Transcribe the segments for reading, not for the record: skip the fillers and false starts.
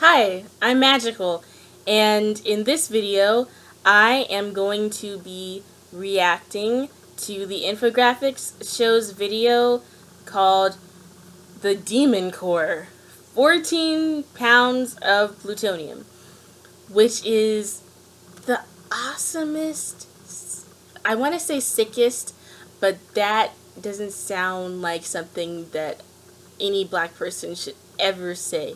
Hi, I'm Magical, and in this video, I am going to be reacting to the Infographics Show's video called The Demon Core, 14 pounds of plutonium, which is the awesomest, I want to say sickest, but that doesn't sound like something that any black person should ever say.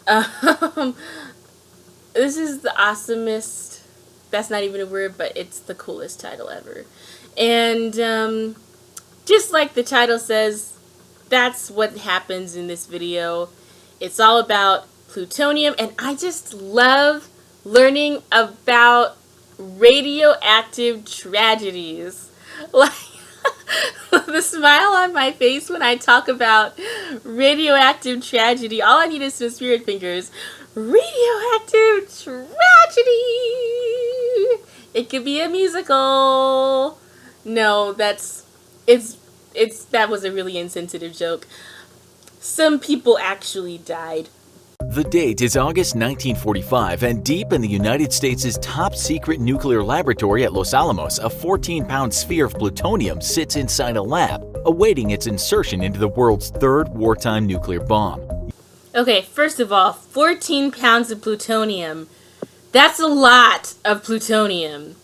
Um, this is the awesomest, that's not even a word, but it's the coolest title ever. And just like the title says, that's what happens in this video. It's all about plutonium, and I just love learning about radioactive tragedies. Like, the smile on my face when I talk about radioactive tragedy. All I need is some spirit fingers. Radioactive tragedy. It could be a musical. No, that was a really insensitive joke. Some people actually died. The date is August 1945, and deep in the United States' top-secret nuclear laboratory at Los Alamos, a 14-pound sphere of plutonium sits inside a lab, awaiting its insertion into the world's third wartime nuclear bomb. Okay, first of all, 14 pounds of plutonium. That's a lot of plutonium.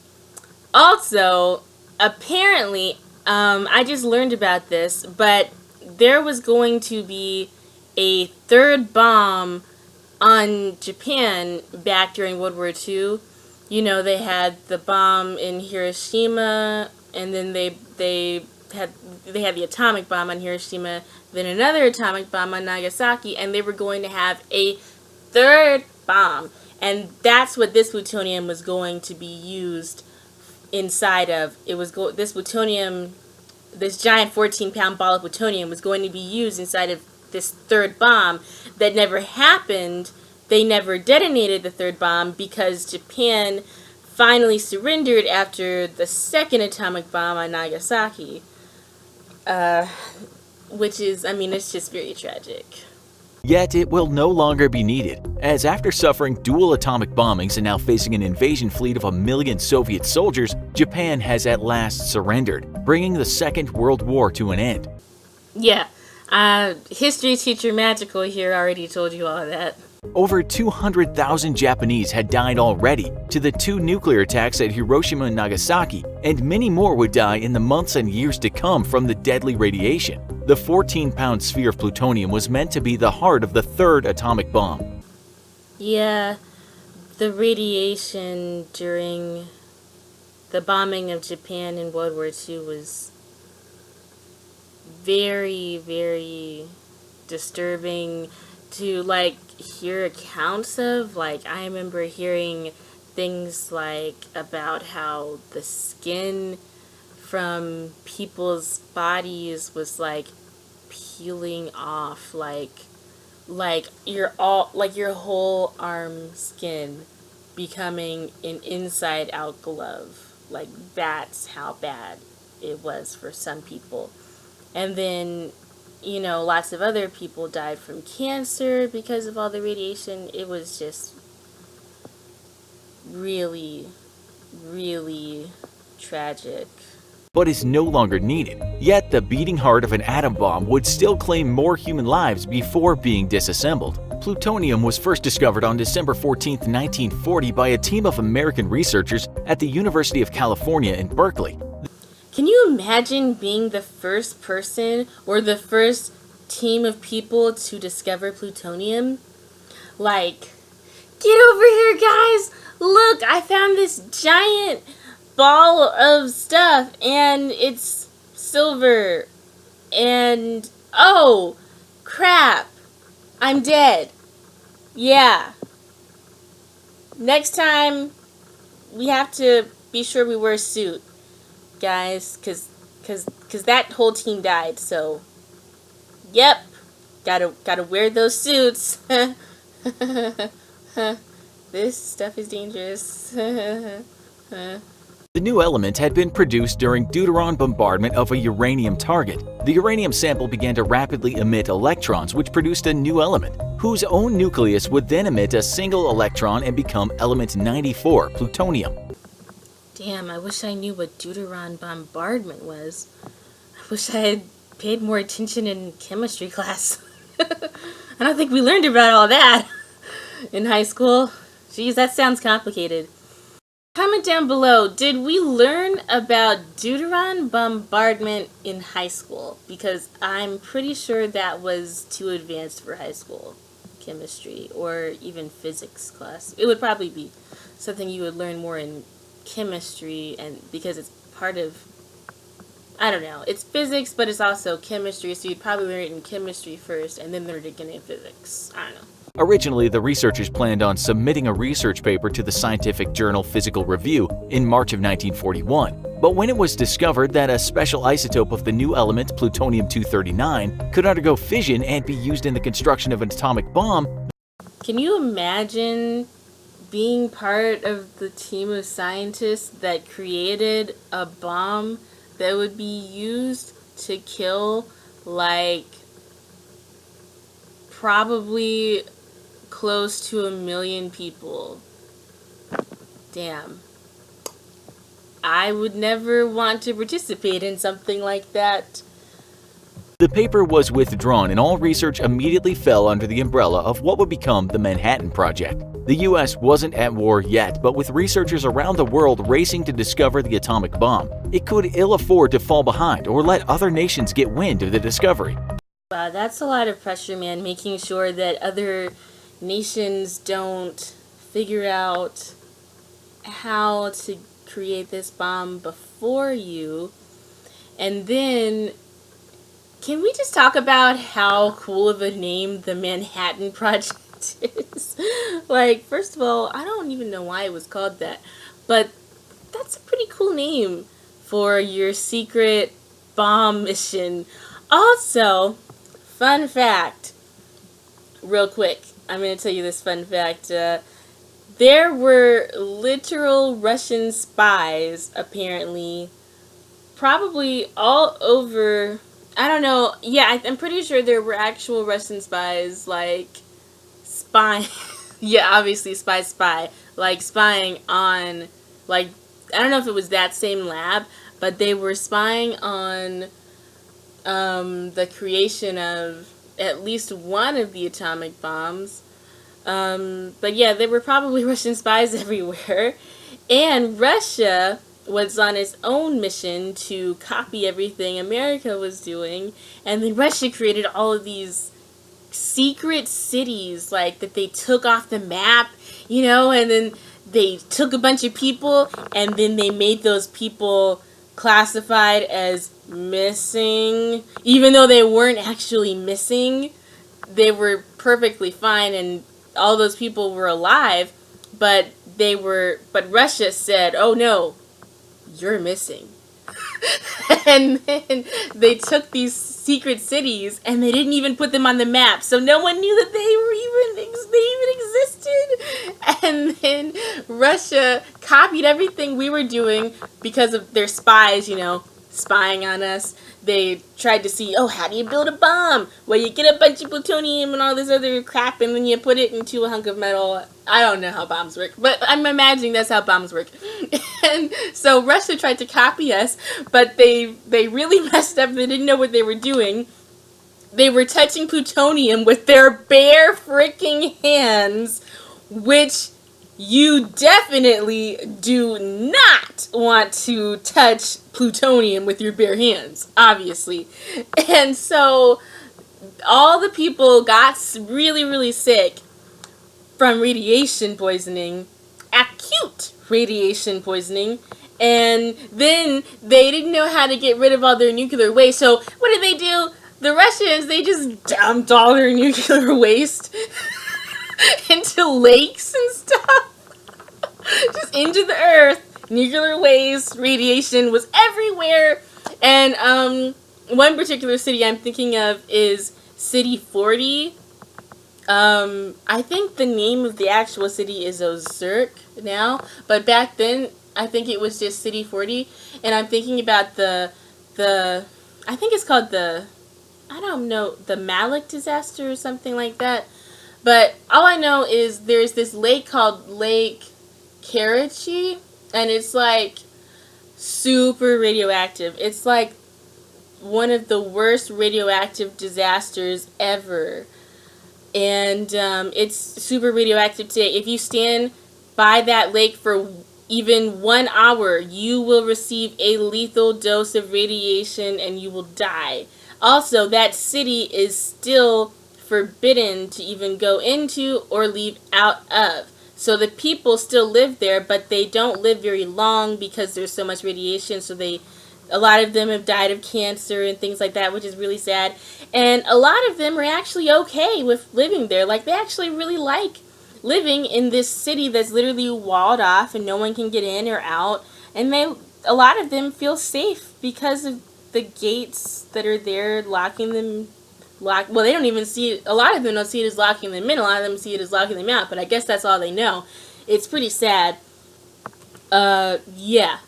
Also, apparently, I just learned about this, but there was going to be a third bomb on Japan back during World War II. You know, they had the bomb in Hiroshima, and then they had the atomic bomb on Hiroshima, then another atomic bomb on Nagasaki, and they were going to have a third bomb. And that's what this plutonium was going to be used inside of. This plutonium, this giant 14-pound ball of plutonium was going to be used inside of this third bomb that never happened. They never detonated the third bomb because Japan finally surrendered after the second atomic bomb on Nagasaki. Which is, I mean, it's just very tragic. Yet it will no longer be needed, as after suffering dual atomic bombings and now facing an invasion fleet of 1 million Soviet soldiers, Japan has at last surrendered, bringing the Second World War to an end. Yeah. History teacher Magical here already told you all of that. Over 200,000 Japanese had died already to the 2 nuclear attacks at Hiroshima and Nagasaki, and many more would die in the months and years to come from the deadly radiation. The 14-pound sphere of plutonium was meant to be the heart of the third atomic bomb. Yeah, the radiation during the bombing of Japan in World War II was very, very disturbing to, like, hear accounts of. Like, I remember hearing things like about how the skin from people's bodies was like peeling off, like your whole arm skin becoming an inside out glove. Like, that's how bad it was for some people. And then, you know, lots of other people died from cancer because of all the radiation. It was just really, really tragic. But is no longer needed. Yet the beating heart of an atom bomb would still claim more human lives before being disassembled. Plutonium was first discovered on December 14, 1940 by a team of American researchers at the University of California in Berkeley. Can you imagine being the first person or the first team of people to discover plutonium? Like, get over here, guys! Look, I found this giant ball of stuff, and it's silver. And, oh, crap, I'm dead. Yeah. Next time, we have to be sure we wear a suit, guys, cause that whole team died. So, yep, gotta wear those suits. This stuff is dangerous. The new element had been produced during deuteron bombardment of a uranium target. The uranium sample began to rapidly emit electrons, which produced a new element, whose own nucleus would then emit a single electron and become element 94, plutonium. Damn, I wish I knew what deuteron bombardment was. I wish I had paid more attention in chemistry class. I don't think we learned about all that in high school. Jeez, that sounds complicated. Comment down below, did we learn about deuteron bombardment in high school? Because I'm pretty sure that was too advanced for high school chemistry or even physics class. It would probably be something you would learn more in chemistry, and because it's part of, I don't know, it's physics, but it's also chemistry, so you'd probably learn it in chemistry first and then learn it again in physics. I don't know. Originally, the researchers planned on submitting a research paper to the scientific journal Physical Review in March of 1941. But when it was discovered that a special isotope of the new element, plutonium-239, could undergo fission and be used in the construction of an atomic bomb. Can you imagine being part of the team of scientists that created a bomb that would be used to kill, like, probably close to 1 million people? Damn. I would never want to participate in something like that. The paper was withdrawn and all research immediately fell under the umbrella of what would become the Manhattan Project. The US wasn't at war yet, but with researchers around the world racing to discover the atomic bomb, it could ill afford to fall behind or let other nations get wind of the discovery. Wow, that's a lot of pressure, man, making sure that other nations don't figure out how to create this bomb before you. And then, can we just talk about how cool of a name the Manhattan Project is? Like, first of all, I don't even know why it was called that, but that's a pretty cool name for your secret bomb mission. Also, fun fact, real quick, I'm going to tell you this fun fact. There were literal Russian spies, apparently, probably all over, I don't know, yeah, I'm pretty sure there were actual Russian spies, like, spying, yeah, obviously spy, like, spying on, like, I don't know if it was that same lab, but they were spying on the creation of at least one of the atomic bombs. But yeah, there were probably Russian spies everywhere. And Russia was on its own mission to copy everything America was doing. And then Russia created all of these secret cities, like, that they took off the map, you know, and then they took a bunch of people and then they made those people classified as missing, even though they weren't actually missing. They were perfectly fine and all those people were alive, but Russia said, oh no, you're missing. And then they took these secret cities and they didn't even put them on the map, so no one knew that they even existed. And then Russia copied everything we were doing because of their spies, you know, spying on us. They tried to see, oh, how do you build a bomb? Well, you get a bunch of plutonium and all this other crap, and then you put it into a hunk of metal. I don't know how bombs work, but I'm imagining that's how bombs work. And so Russia tried to copy us, but they really messed up. They didn't know what they were doing. They were touching plutonium with their bare freaking hands, which you definitely do not want to touch plutonium with your bare hands, obviously. And so all the people got really, really sick from radiation poisoning, acute radiation poisoning, and then they didn't know how to get rid of all their nuclear waste. So what did they do? The Russians, they just dumped all their nuclear waste into lakes and stuff. Just into the earth. Nuclear waste, radiation was everywhere. And one particular city I'm thinking of is City 40. I think the name of the actual city is Ozurk now, but back then I think it was just City 40, and I'm thinking about the I think it's called the, I don't know, the Malik disaster or something like that. But all I know is there's this lake called Lake Karachi, and it's like super radioactive. It's like one of the worst radioactive disasters ever. And it's super radioactive today. If you stand by that lake for even 1 hour, you will receive a lethal dose of radiation and you will die. Also, that city is still forbidden to even go into or leave out of. So the people still live there, but they don't live very long because there's so much radiation. So a lot of them have died of cancer and things like that, which is really sad. And a lot of them are actually okay with living there. Like, they actually really like living in this city that's literally walled off and no one can get in or out. And a lot of them feel safe because of the gates that are there locking them. Well, they don't even see it. A lot of them don't see it as locking them in. A lot of them see it as locking them out. But I guess that's all they know. It's pretty sad. Yeah.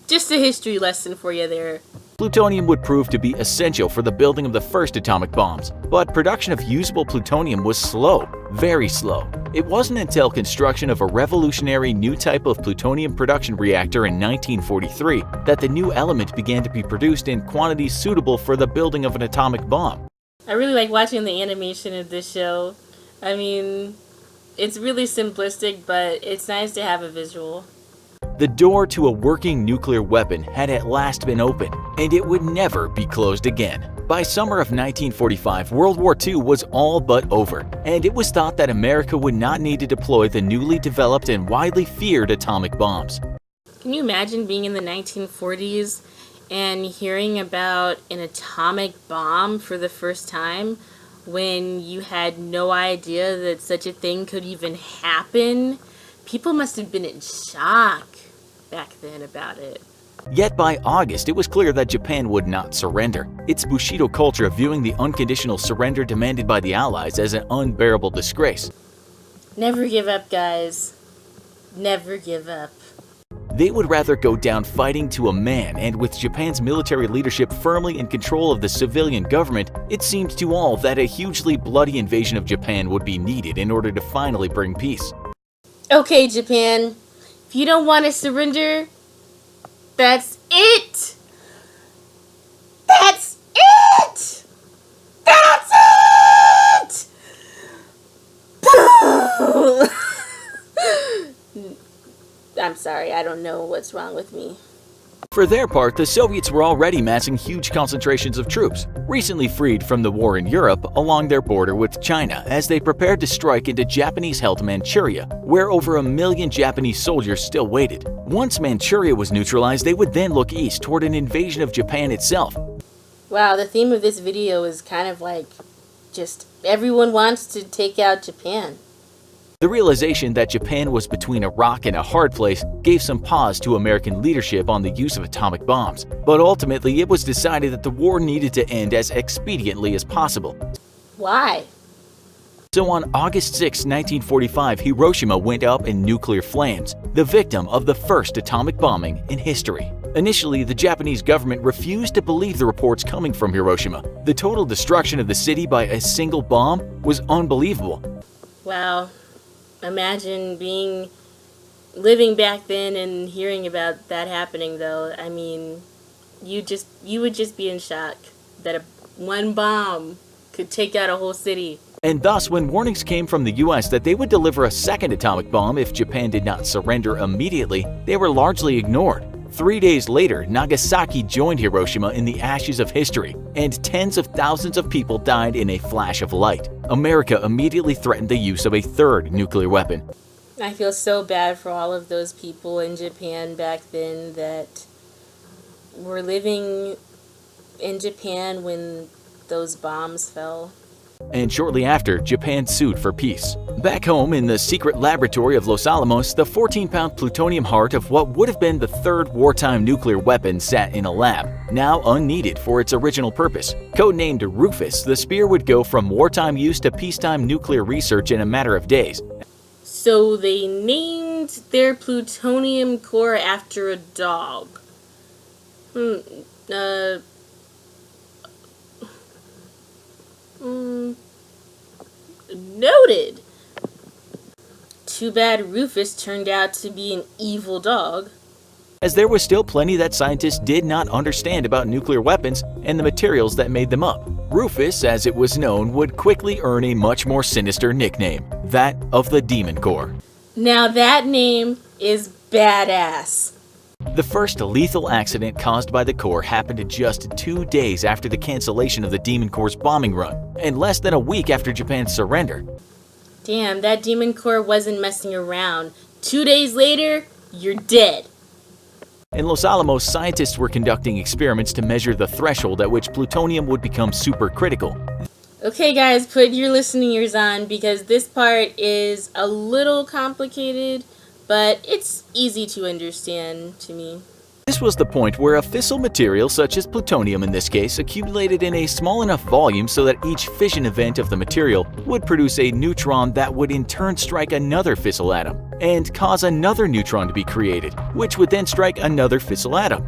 Just a history lesson for you there. Plutonium would prove to be essential for the building of the first atomic bombs, but production of usable plutonium was slow, very slow. It wasn't until construction of a revolutionary new type of plutonium production reactor in 1943 that the new element began to be produced in quantities suitable for the building of an atomic bomb. I really like watching the animation of this show. I mean, it's really simplistic, but it's nice to have a visual. The door to a working nuclear weapon had at last been opened, and it would never be closed again. By summer of 1945, World War II was all but over, and it was thought that America would not need to deploy the newly developed and widely feared atomic bombs. Can you imagine being in the 1940s and hearing about an atomic bomb for the first time when you had no idea that such a thing could even happen? People must have been in shock back then about it. Yet by August, it was clear that Japan would not surrender. Its Bushido culture viewing the unconditional surrender demanded by the Allies as an unbearable disgrace. Never give up, guys. Never give up. They would rather go down fighting to a man, and with Japan's military leadership firmly in control of the civilian government, it seemed to all that a hugely bloody invasion of Japan would be needed in order to finally bring peace. Okay, Japan, if you don't want to surrender, that's it! That's it! That's it! I'm sorry, I don't know what's wrong with me. For their part, the Soviets were already massing huge concentrations of troops, recently freed from the war in Europe, along their border with China as they prepared to strike into Japanese-held Manchuria, where over 1 million Japanese soldiers still waited. Once Manchuria was neutralized, they would then look east toward an invasion of Japan itself. Wow, the theme of this video is kind of like just everyone wants to take out Japan. The realization that Japan was between a rock and a hard place gave some pause to American leadership on the use of atomic bombs, but ultimately it was decided that the war needed to end as expediently as possible. Why? So on August 6, 1945, Hiroshima went up in nuclear flames, the victim of the first atomic bombing in history. Initially, the Japanese government refused to believe the reports coming from Hiroshima. The total destruction of the city by a single bomb was unbelievable. Wow. Imagine living back then and hearing about that happening, though. I mean, you would just be in shock that one bomb could take out a whole city. And thus, when warnings came from the US that they would deliver a second atomic bomb if Japan did not surrender immediately, they were largely ignored. 3 days later, Nagasaki joined Hiroshima in the ashes of history, and tens of thousands of people died in a flash of light. America immediately threatened the use of a third nuclear weapon. I feel so bad for all of those people in Japan back then that were living in Japan when those bombs fell. And shortly after, Japan sued for peace. Back home in the secret laboratory of Los Alamos, the 14-pound plutonium heart of what would have been the third wartime nuclear weapon sat in a lab, now unneeded for its original purpose. Codenamed Rufus, the spear would go from wartime use to peacetime nuclear research in a matter of days. So they named named their plutonium core after a dog. Noted. Too bad Rufus turned out to be an evil dog. As there was still plenty that scientists did not understand about nuclear weapons and the materials that made them up. Rufus, as it was known, would quickly earn a much more sinister nickname, that of the Demon Core. Now that name is badass. The first lethal accident caused by the core happened just 2 days after the cancellation of the Demon Core's bombing run, and less than a week after Japan's surrender. Damn, that Demon Core wasn't messing around. 2 days later, you're dead. In Los Alamos, scientists were conducting experiments to measure the threshold at which plutonium would become supercritical. Okay guys, put your listening ears on because this part is a little complicated, but it's easy to understand to me. This was the point where a fissile material, such as plutonium in this case, accumulated in a small enough volume so that each fission event of the material would produce a neutron that would in turn strike another fissile atom and cause another neutron to be created, which would then strike another fissile atom.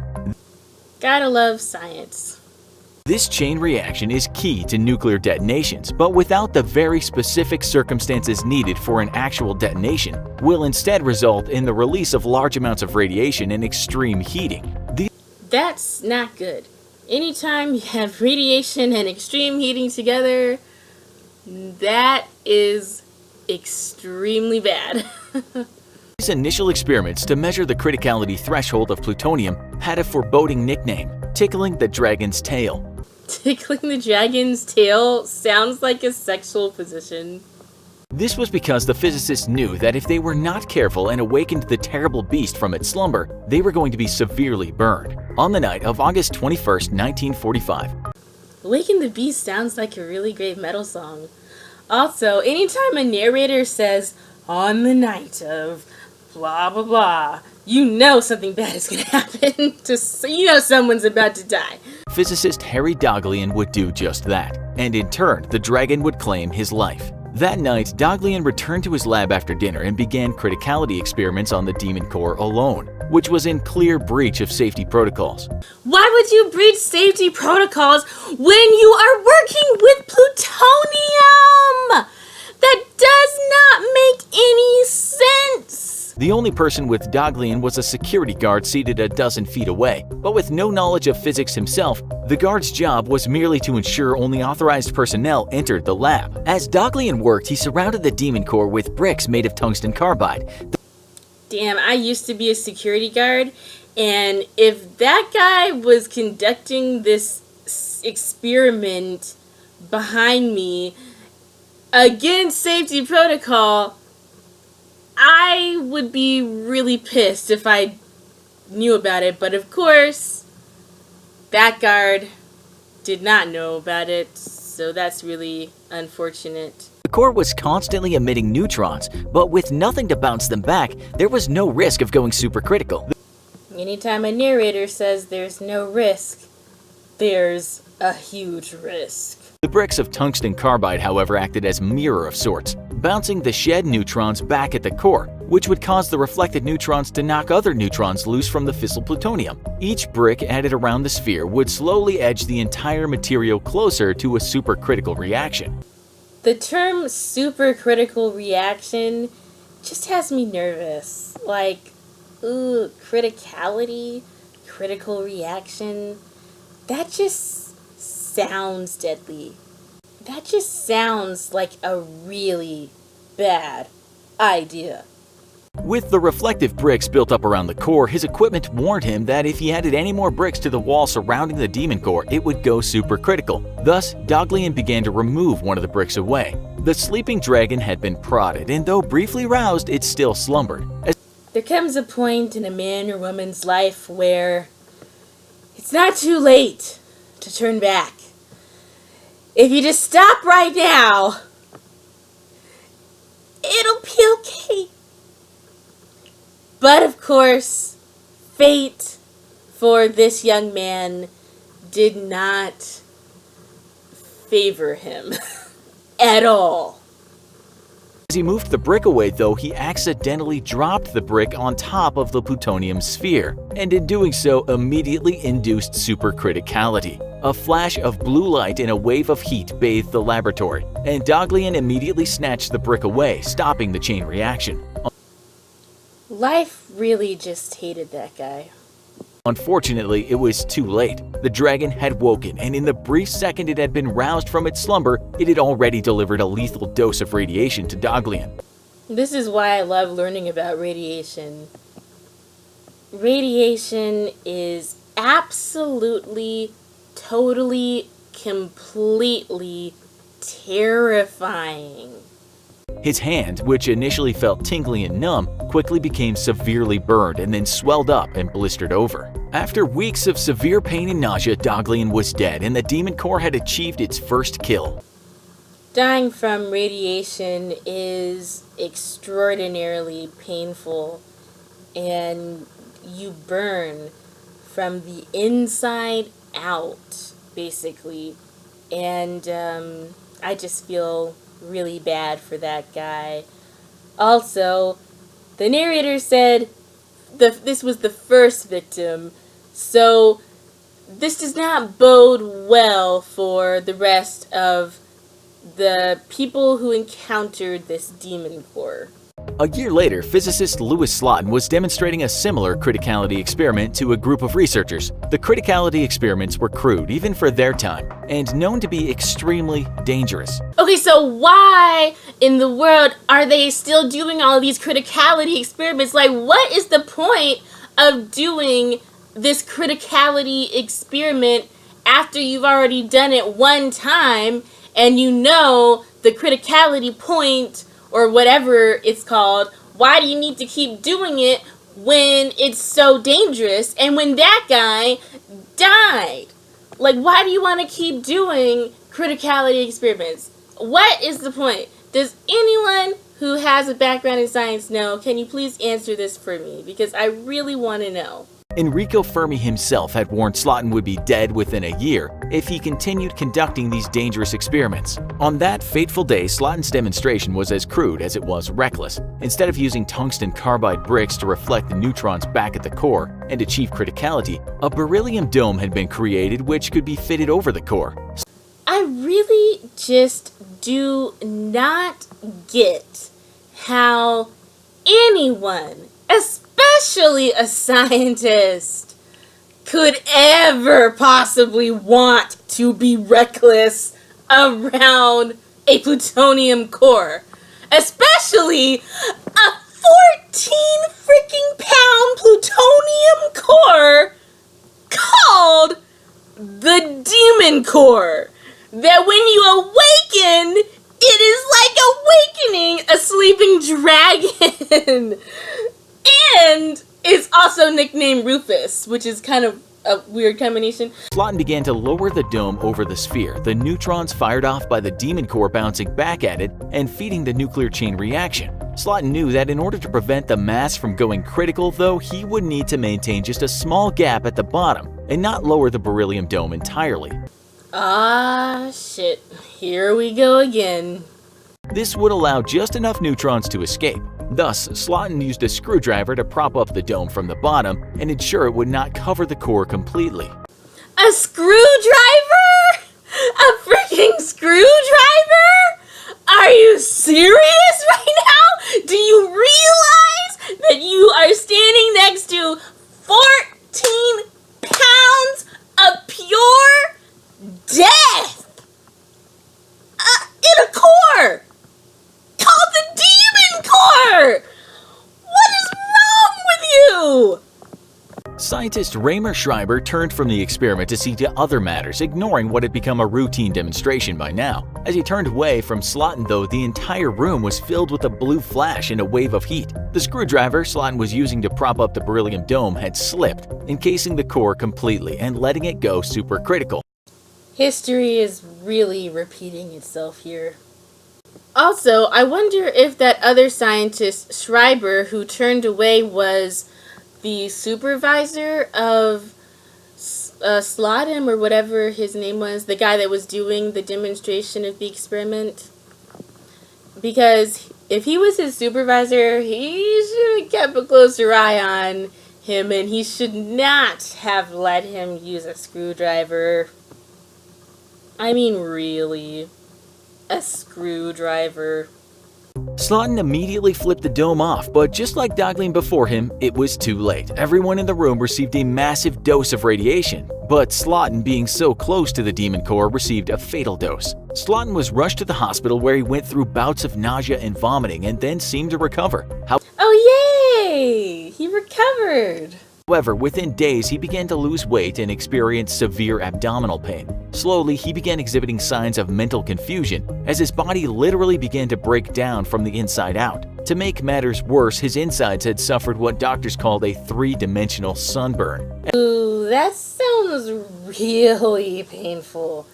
Gotta love science. This chain reaction is key to nuclear detonations, but without the very specific circumstances needed for an actual detonation, will instead result in the release of large amounts of radiation and extreme heating. That's not good. Anytime you have radiation and extreme heating together, that is extremely bad. These initial experiments to measure the criticality threshold of plutonium had a foreboding nickname, tickling the dragon's tail. Tickling the dragon's tail sounds like a sexual position. This was because the physicists knew that if they were not careful and awakened the terrible beast from its slumber, they were going to be severely burned. On the night of August 21st, 1945. Awaken the Beast sounds like a really great metal song. Also, anytime a narrator says, on the night of blah blah blah, you know something bad is going to happen. You know someone's about to die. Physicist Harry Daghlian would do just that, and in turn, the dragon would claim his life. That night, Daghlian returned to his lab after dinner and began criticality experiments on the Demon Core alone, which was in clear breach of safety protocols. Why would you breach safety protocols when you are working with plutonium? That does not make any sense. The only person with Daghlian was a security guard seated a dozen feet away, but with no knowledge of physics himself, the guard's job was merely to ensure only authorized personnel entered the lab. As Daghlian worked, he surrounded the Demon Core with bricks made of tungsten carbide. Damn, I used to be a security guard, and if that guy was conducting this experiment behind me against safety protocol, I would be really pissed if I knew about it, but of course, that guard did not know about it, so that's really unfortunate. The core was constantly emitting neutrons, but with nothing to bounce them back, there was no risk of going supercritical. Anytime a narrator says there's no risk, there's a huge risk. The bricks of tungsten carbide, however, acted as a mirror of sorts, bouncing the shed neutrons back at the core, which would cause the reflected neutrons to knock other neutrons loose from the fissile plutonium. Each brick added around the sphere would slowly edge the entire material closer to a supercritical reaction. The term supercritical reaction just has me nervous. Like, ooh, criticality, critical reaction, that just sounds deadly. That just sounds like a really bad idea. With the reflective bricks built up around the core, his equipment warned him that if he added any more bricks to the wall surrounding the Demon Core, it would go supercritical. Thus, Daghlian began to remove one of the bricks away. The sleeping dragon had been prodded, and though briefly roused, it still slumbered. There comes a point in a man or woman's life where it's not too late to turn back. If you just stop right now, it'll be okay. But of course, fate for this young man did not favor him at all. As he moved the brick away though, he accidentally dropped the brick on top of the plutonium sphere, and in doing so immediately induced supercriticality. A flash of blue light and a wave of heat bathed the laboratory, and Doglian immediately snatched the brick away, stopping the chain reaction. Life really just hated that guy. Unfortunately, it was too late. The dragon had woken, and in the brief second it had been roused from its slumber, it had already delivered a lethal dose of radiation to Doglian. This is why I love learning about radiation. Radiation is absolutely, totally, completely terrifying. His hand, which initially felt tingly and numb, quickly became severely burned and then swelled up and blistered over. After weeks of severe pain and nausea, Doglian was dead and the Demon Core had achieved its first kill. Dying from radiation is extraordinarily painful, and you burn from the inside out, basically. And I just feel really bad for that guy. Also, the narrator said this was the first victim, so this does not bode well for the rest of the people who encountered this demon core. A year later, physicist Louis Slotin was demonstrating a similar criticality experiment to a group of researchers. The criticality experiments were crude, even for their time, and known to be extremely dangerous. Okay, so why in the world are they still doing all of these criticality experiments? Like, what is the point of doing this criticality experiment after you've already done it one time and you know the criticality point or whatever it's called? Why do you need to keep doing it when it's so dangerous and when that guy died? Like, why do you want to keep doing criticality experiments? What is the point? Does anyone who has a background in science know? Can you please answer this for me? Because I really want to know. Enrico Fermi himself had warned Slotin would be dead within a year if he continued conducting these dangerous experiments. On that fateful day, Slotin's demonstration was as crude as it was reckless. Instead of using tungsten carbide bricks to reflect the neutrons back at the core and achieve criticality, a beryllium dome had been created which could be fitted over the core. I really just do not get how anyone, especially a scientist, could ever possibly want to be reckless around a plutonium core. Especially a 14 freaking pound plutonium core called the Demon Core. That when you awaken, it is like awakening a sleeping dragon. And it's also nicknamed Rufus, which is kind of a weird combination. Slotin began to lower the dome over the sphere, the neutrons fired off by the Demon Core bouncing back at it and feeding the nuclear chain reaction. Slotin knew that in order to prevent the mass from going critical, though, he would need to maintain just a small gap at the bottom and not lower the beryllium dome entirely. Ah, shit. Here we go again. This would allow just enough neutrons to escape. Thus, Slotin used a screwdriver to prop up the dome from the bottom and ensure it would not cover the core completely. A screwdriver? A freaking screwdriver? Are you serious right now? Do you realize that you are standing next to 14 pounds of pure death in a core called the Demon Core? What is wrong with you? Scientist Raymer Schreiber turned from the experiment to see to other matters, ignoring what had become a routine demonstration by now. As he turned away from Slotin, though, the entire room was filled with a blue flash and a wave of heat. The screwdriver Slotin was using to prop up the beryllium dome had slipped, encasing the core completely and letting it go supercritical. History is really repeating itself here. Also, I wonder if that other scientist, Schreiber, who turned away was the supervisor of Slotin, or whatever his name was, the guy that was doing the demonstration of the experiment. Because if he was his supervisor, he should have kept a closer eye on him, and he should not have let him use a screwdriver. I mean, really, a screwdriver. Slotin immediately flipped the dome off, but just like Doglin before him, it was too late. Everyone in the room received a massive dose of radiation, but Slotin, being so close to the demon core, received a fatal dose. Slotin was rushed to the hospital where he went through bouts of nausea and vomiting and then seemed to recover. Oh yay! He recovered! However, within days, he began to lose weight and experience severe abdominal pain. Slowly, he began exhibiting signs of mental confusion as his body literally began to break down from the inside out. To make matters worse, his insides had suffered what doctors called a three-dimensional sunburn. Ooh, that sounds really painful.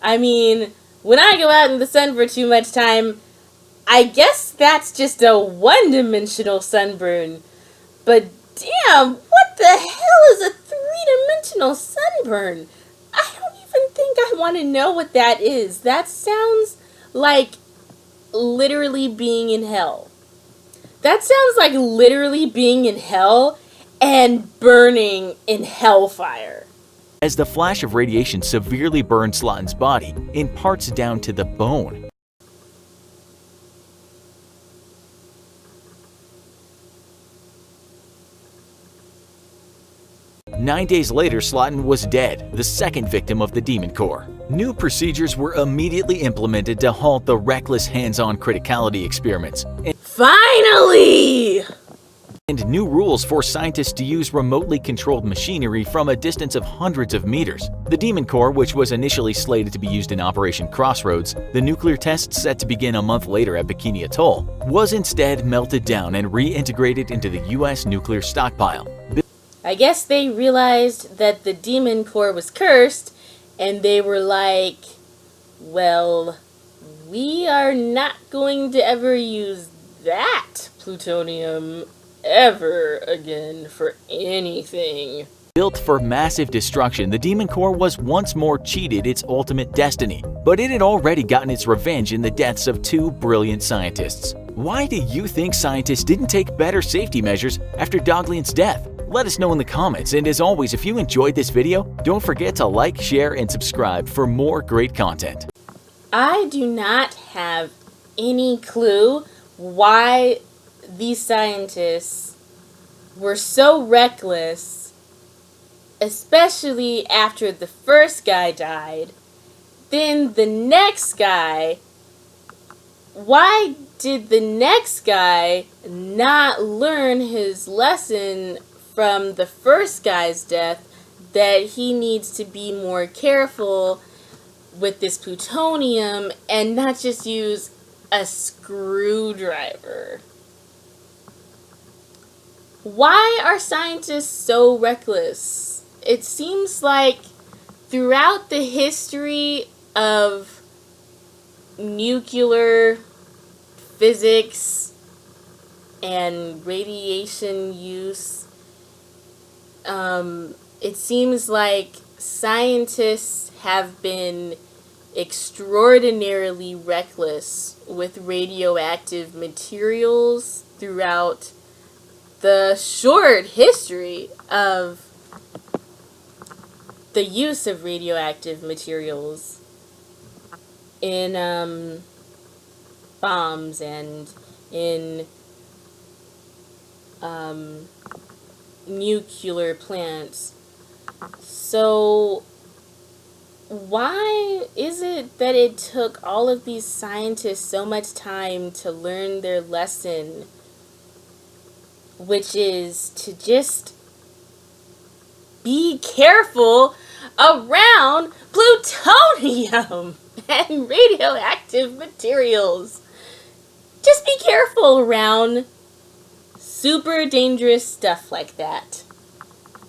I mean, when I go out in the sun for too much time, I guess that's just a one-dimensional sunburn. But damn, what the hell is a three-dimensional sunburn? I don't even think I want to know what that is. That sounds like literally being in hell. That sounds like literally being in hell and burning in hellfire. As the flash of radiation severely burned Slotin's body, in parts down to the bone. 9 days later, Slotin was dead, the second victim of the demon core. New procedures were immediately implemented to halt the reckless hands-on criticality experiments. Finally! And new rules force scientists to use remotely controlled machinery from a distance of hundreds of meters. The demon core, which was initially slated to be used in Operation Crossroads, the nuclear tests set to begin a month later at Bikini Atoll, was instead melted down and reintegrated into the US nuclear stockpile. I guess they realized that the demon core was cursed, and they were like, well, we are not going to ever use that plutonium ever again for anything. Built for massive destruction, the demon core was once more cheated its ultimate destiny, but it had already gotten its revenge in the deaths of two brilliant scientists. Why do you think scientists didn't take better safety measures after Doglin's death? Let us know in the comments, and as always, if you enjoyed this video, don't forget to like, share, and subscribe for more great content. I do not have any clue why these scientists were so reckless, especially after the first guy died. Then the next guy, why did the next guy not learn his lesson from the first guy's death, that he needs to be more careful with this plutonium and not just use a screwdriver? Why are scientists so reckless? It seems like throughout the history of nuclear physics and radiation use, it seems like scientists have been extraordinarily reckless with radioactive materials throughout the short history of the use of radioactive materials in bombs and in nuclear plants. So why is it that it took all of these scientists so much time to learn their lesson, which is to just be careful around plutonium and radioactive materials? Just be careful around super dangerous stuff like that.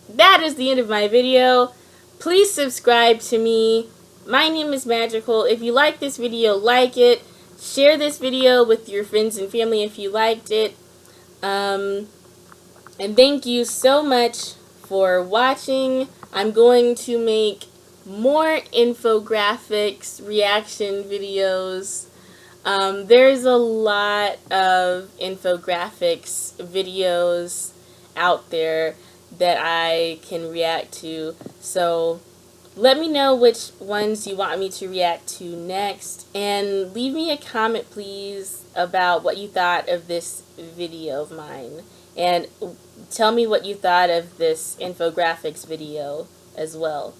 That is the end of my video. Please subscribe to me. My name is Magical. If you like this video, like it. Share this video with your friends and family if you liked it. And thank you so much for watching. I'm going to make more infographics reaction videos. There's a lot of infographics videos out there that I can react to, so let me know which ones you want me to react to next, and leave me a comment please about what you thought of this video of mine, and tell me what you thought of this infographics video as well.